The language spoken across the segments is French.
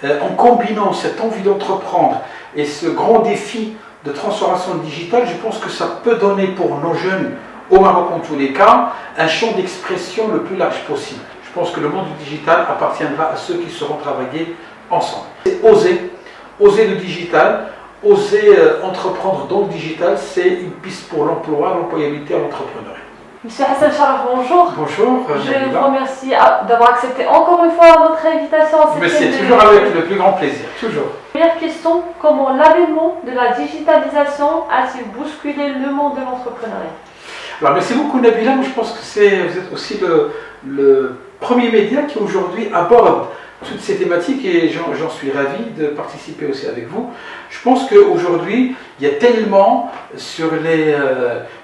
En combinant cette envie d'entreprendre et ce grand défi de transformation digitale, je pense que ça peut donner pour nos jeunes, au Maroc en tous les cas, un champ d'expression le plus large possible. Je pense que le monde du digital appartiendra à ceux qui sauront travailler ensemble. C'est oser le digital, oser entreprendre dans le digital, c'est une piste pour l'emploi, l'employabilité et l'entrepreneuriat. Monsieur Hassan Sharaf, bonjour. Bonjour. Je vous remercie d'avoir accepté encore une fois notre invitation. Mais c'est toujours avec le plus grand plaisir, toujours. Première question, comment l'avènement de la digitalisation a-t-il bousculé le monde de l'entrepreneuriat? Alors merci beaucoup Nabila, moi je pense que vous êtes aussi le premier média qui aujourd'hui aborde toutes ces thématiques et j'en suis ravi de participer aussi avec vous. Je pense qu'aujourd'hui, il y a tellement, sur les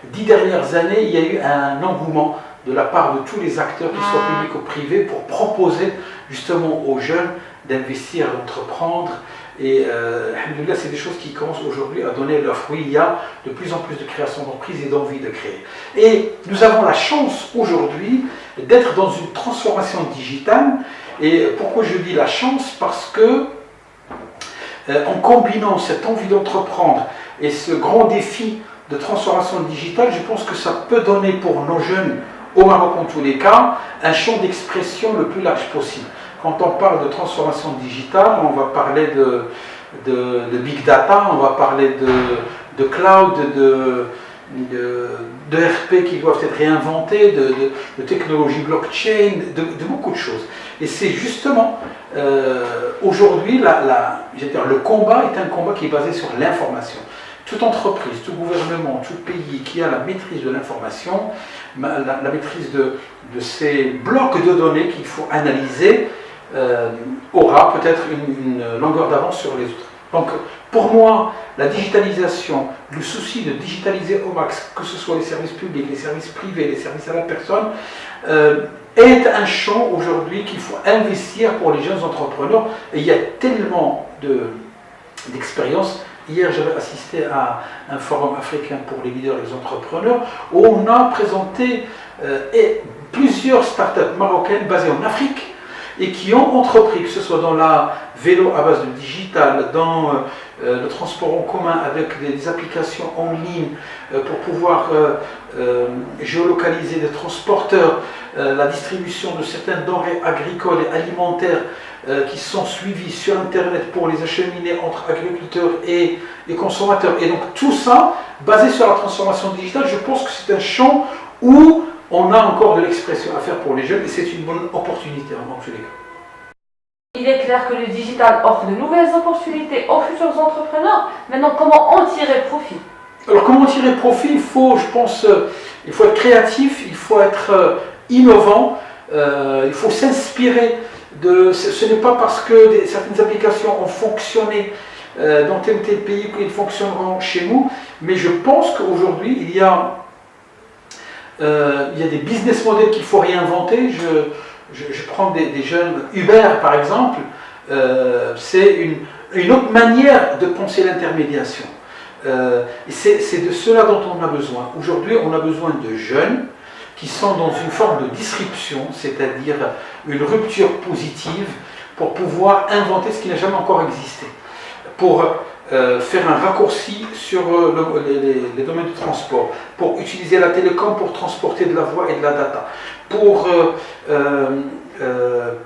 10 dernières années, il y a eu un engouement de la part de tous les acteurs, qu'ils soient publics ou privés, pour proposer justement aux jeunes d'investir, d'entreprendre. Et alhamdoulilah, c'est des choses qui commencent aujourd'hui à donner leurs fruits. Il y a de plus en plus de création d'entreprise et d'envie de créer. Et nous avons la chance aujourd'hui d'être dans une transformation digitale. Et pourquoi je dis la chance? Parce que en combinant cette envie d'entreprendre et ce grand défi de transformation digitale, je pense que ça peut donner pour nos jeunes, au Maroc en tous les cas, un champ d'expression le plus large possible. Quand on parle de transformation digitale, on va parler de big data, on va parler de cloud, de RP qui doivent être réinventés, de technologie blockchain, de beaucoup de choses. Et c'est justement aujourd'hui, le combat est un combat qui est basé sur l'information. Toute entreprise, tout gouvernement, tout pays qui a la maîtrise de l'information, la maîtrise de ces blocs de données qu'il faut analyser, aura peut-être une longueur d'avance sur les autres. Donc pour moi, la digitalisation, le souci de digitaliser au max, que ce soit les services publics, les services privés, les services à la personne, est un champ aujourd'hui qu'il faut investir pour les jeunes entrepreneurs. Et il y a tellement d'expériences. Hier, j'avais assisté à un forum africain pour les leaders et les entrepreneurs où on a présenté plusieurs startups marocaines basées en Afrique et qui ont entrepris, que ce soit dans la vélo à base de digital, dans le transport en commun avec des applications en ligne pour pouvoir géolocaliser des transporteurs, la distribution de certaines denrées agricoles et alimentaires qui sont suivies sur Internet pour les acheminer entre agriculteurs et consommateurs. Et donc tout ça, basé sur la transformation digitale, je pense que c'est un champ où on a encore de l'expression à faire pour les jeunes et c'est une bonne opportunité en tous les cas. Il est clair que le digital offre de nouvelles opportunités aux futurs entrepreneurs. Maintenant, comment en tirer profit? Alors comment en tirer profit? Il faut, je pense, il faut être créatif, il faut être innovant, il faut s'inspirer de... Ce n'est pas parce que certaines applications ont fonctionné dans tel ou tel pays qu'ils fonctionneront chez nous, mais je pense qu'aujourd'hui, il y a des business models qu'il faut réinventer. Je prends des jeunes, Uber par exemple, c'est une autre manière de penser l'intermédiation. Et c'est de cela dont on a besoin. Aujourd'hui, on a besoin de jeunes qui sont dans une forme de disruption, c'est-à-dire une rupture positive pour pouvoir inventer ce qui n'a jamais encore existé. Pour faire un raccourci sur les domaines du transport, pour utiliser la télécom pour transporter de la voix et de la data, pour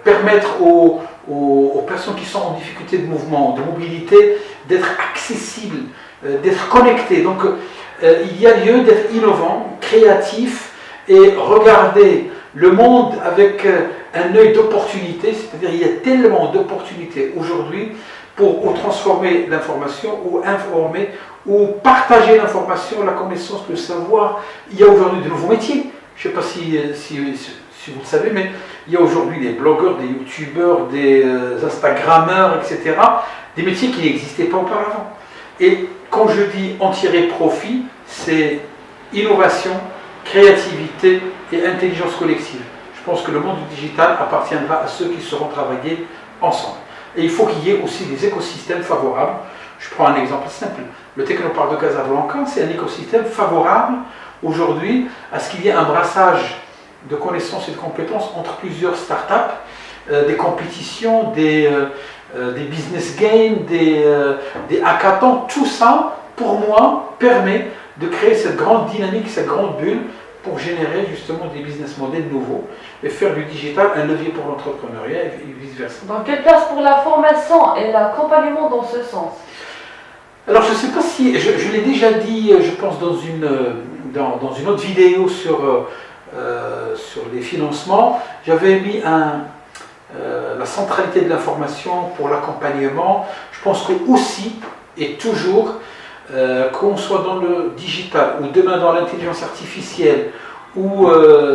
permettre aux personnes qui sont en difficulté de mouvement, de mobilité, d'être accessibles, d'être connectées. Donc il y a lieu d'être innovant, créatif et regarder le monde avec un œil d'opportunité, c'est-à-dire il y a tellement d'opportunités aujourd'hui pour transformer l'information, ou informer, ou partager l'information, la connaissance, le savoir. Il y a aujourd'hui de nouveaux métiers. Je ne sais pas si vous le savez, mais il y a aujourd'hui des blogueurs, des youtubeurs, des instagrammeurs, etc. Des métiers qui n'existaient pas auparavant. Et quand je dis en tirer profit, c'est innovation, créativité et intelligence collective. Je pense que le monde du digital appartiendra à ceux qui sauront travailler ensemble. Et il faut qu'il y ait aussi des écosystèmes favorables. Je prends un exemple simple. Le Technopark de Casablanca, c'est un écosystème favorable aujourd'hui à ce qu'il y ait un brassage de connaissances et de compétences entre plusieurs startups, des compétitions, des des business games, des hackathons, tout ça, pour moi, permet de créer cette grande dynamique, cette grande bulle pour générer justement des business models nouveaux et faire du digital un levier pour l'entrepreneuriat et vice-versa. Donc, quelle place pour la formation et l'accompagnement dans ce sens? Alors, je ne sais pas si, je l'ai déjà dit, je pense, dans une autre vidéo sur les financements, j'avais mis la centralité de l'information pour l'accompagnement. Je pense que aussi et toujours, qu'on soit dans le digital ou demain dans l'intelligence artificielle ou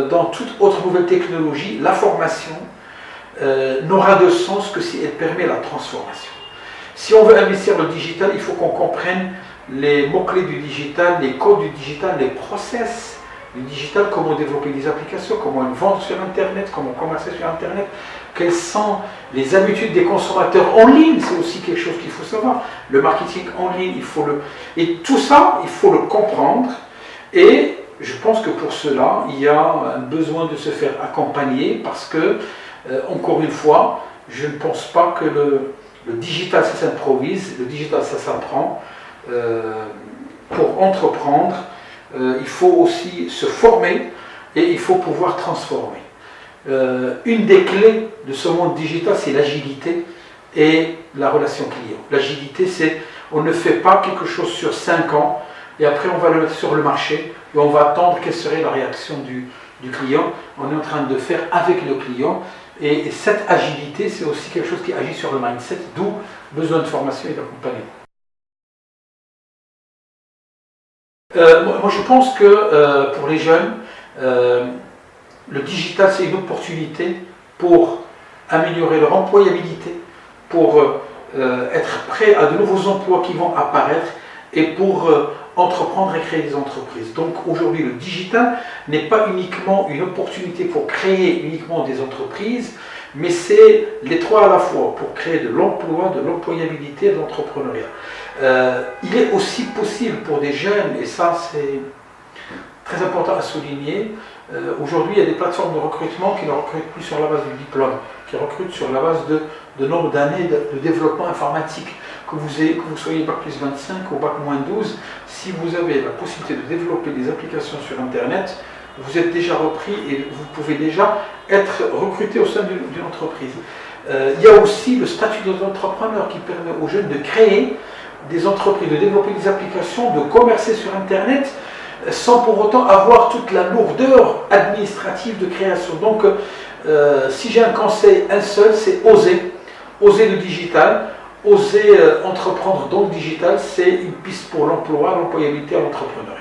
dans toute autre nouvelle technologie, la formation n'aura de sens que si elle permet la transformation. Si on veut investir dans le digital, il faut qu'on comprenne les mots-clés du digital, les codes du digital, les process du digital, comment développer des applications, comment vendre sur Internet, comment commercer sur Internet, quelles sont les habitudes des consommateurs en ligne, c'est aussi quelque chose qu'il faut savoir. Le marketing en ligne, et tout ça, il faut le comprendre. Et je pense que pour cela, il y a un besoin de se faire accompagner parce que, encore une fois, je ne pense pas que le digital, ça s'improvise, le digital, ça s'apprend. Pour entreprendre, il faut aussi se former et il faut pouvoir transformer. Une des clés de ce monde digital, c'est l'agilité et la relation client. L'agilité, c'est on ne fait pas quelque chose sur 5 ans et après on va le mettre sur le marché et on va attendre quelle serait la réaction du client. On est en train de faire avec le client et cette agilité, c'est aussi quelque chose qui agit sur le mindset, d'où besoin de formation et d'accompagnement. Moi, je pense que pour les jeunes, le digital, c'est une opportunité pour améliorer leur employabilité, pour être prêt à de nouveaux emplois qui vont apparaître et pour entreprendre et créer des entreprises. Donc aujourd'hui, le digital n'est pas uniquement une opportunité pour créer uniquement des entreprises, mais c'est les trois à la fois pour créer de l'emploi, de l'employabilité et de l'entrepreneuriat. Il est aussi possible pour des jeunes, et ça c'est très important à souligner, aujourd'hui il y a des plateformes de recrutement qui ne recrutent plus sur la base du diplôme, qui recrutent sur la base de nombre d'années de développement informatique. Que vous soyez Bac plus 25 ou Bac moins 12, si vous avez la possibilité de développer des applications sur Internet, vous êtes déjà repris et vous pouvez déjà être recruté au sein d'une entreprise. Il y a aussi le statut d'entrepreneur qui permet aux jeunes de créer des entreprises, de développer des applications, de commercer sur Internet sans pour autant avoir toute la lourdeur administrative de création. Donc, si j'ai un conseil, un seul, c'est oser le digital, oser entreprendre dans le digital, c'est une piste pour l'emploi, l'employabilité et l'entrepreneuriat.